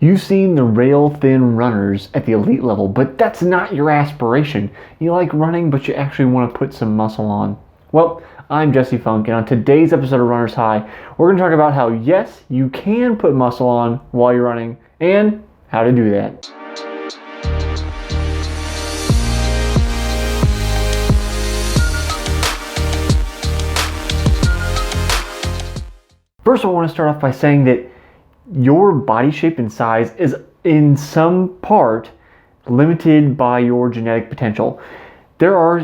You've seen the rail-thin runners at the elite level, but that's not your aspiration. You like running, but you actually want to put some muscle on. Well, I'm Jesse Funk, and on today's episode of Runner's High, we're going to talk about how, yes, you can put muscle on while you're running, and how to do that. First, I want to start off by saying that your body shape and size is in some part limited by your genetic potential. There are,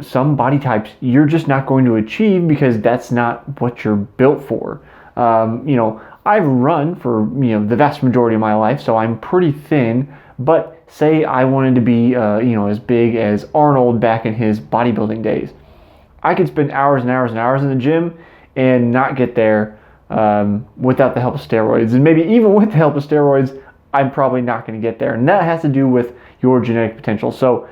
some body types you're just not going to achieve because that's not what you're built for. I've run for, the vast majority of my life, so I'm pretty thin, but say I wanted to be, as big as Arnold back in his bodybuilding days. I could spend hours and hours and hours in the gym and not get there without the help of steroids. And maybe even with the help of steroids, I'm probably not going to get there. And that has to do with your genetic potential. So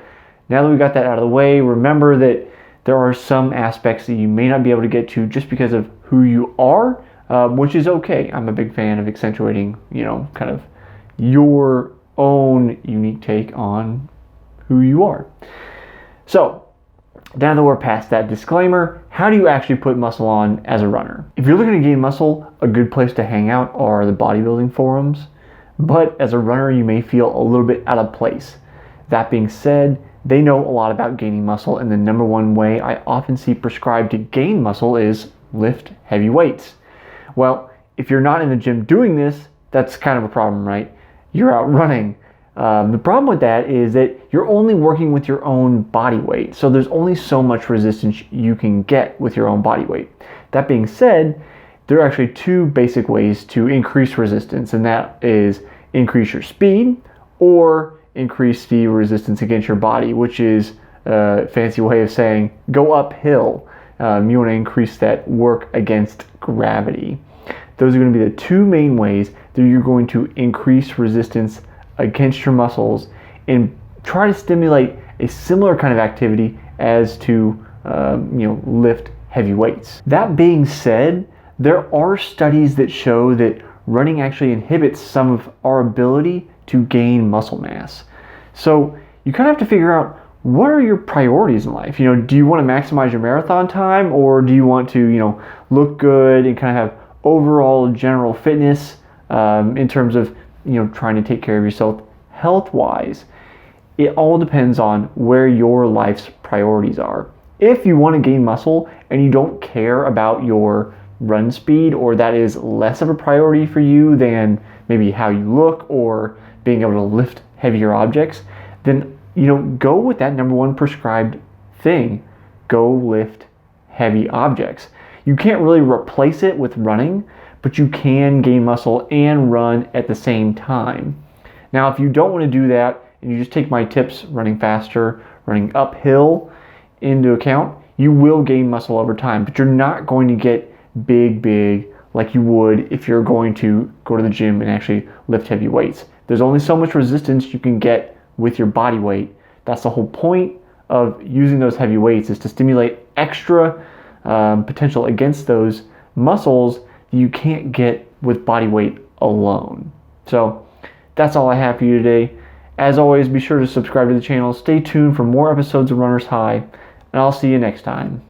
now that we got that out of the way, remember that there are some aspects that you may not be able to get to just because of who you are, which is okay. I'm a big fan of accentuating, kind of your own unique take on who you are. So now that we're past that disclaimer, how do you actually put muscle on as a runner? If you're looking to gain muscle, a good place to hang out are the bodybuilding forums. But as a runner, you may feel a little bit out of place. That being said, they know a lot about gaining muscle, and the number one way I often see prescribed to gain muscle is lift heavy weights. Well, if you're not in the gym doing this, that's kind of a problem, right? You're out running. The problem with that is that you're only working with your own body weight. So there's only so much resistance you can get with your own body weight. That being said, there are actually two basic ways to increase resistance, and that is increase your speed or increase the resistance against your body, which is a fancy way of saying go uphill. You want to increase that work against gravity. Those are going to be the two main ways that you're going to increase resistance against your muscles and try to stimulate a similar kind of activity as to lift heavy weights. That being said, there are studies that show that running actually inhibits some of our ability to gain muscle mass. So you kind of have to figure out, what are your priorities in life? Do you want to maximize your marathon time, or do you want to, look good and kind of have overall general fitness in terms of trying to take care of yourself health-wise? It all depends on where your life's priorities are. If you want to gain muscle and you don't care about your run speed, or that is less of a priority for you than maybe how you look or being able to lift heavier objects, then go with that number one prescribed thing. Go lift heavy objects. You can't really replace it with running, but you can gain muscle and run at the same time. Now, if you don't want to do that, and you just take my tips, running faster, running uphill, into account, you will gain muscle over time, but you're not going to get big like you would if you're going to go to the gym and actually lift heavy weights. There's only so much resistance you can get with your body weight. That's the whole point of using those heavy weights, is to stimulate extra potential against those muscles you can't get with body weight alone. So that's all I have for you today. As always, be sure to subscribe to the channel. Stay tuned for more episodes of Runner's High, and I'll see you next time.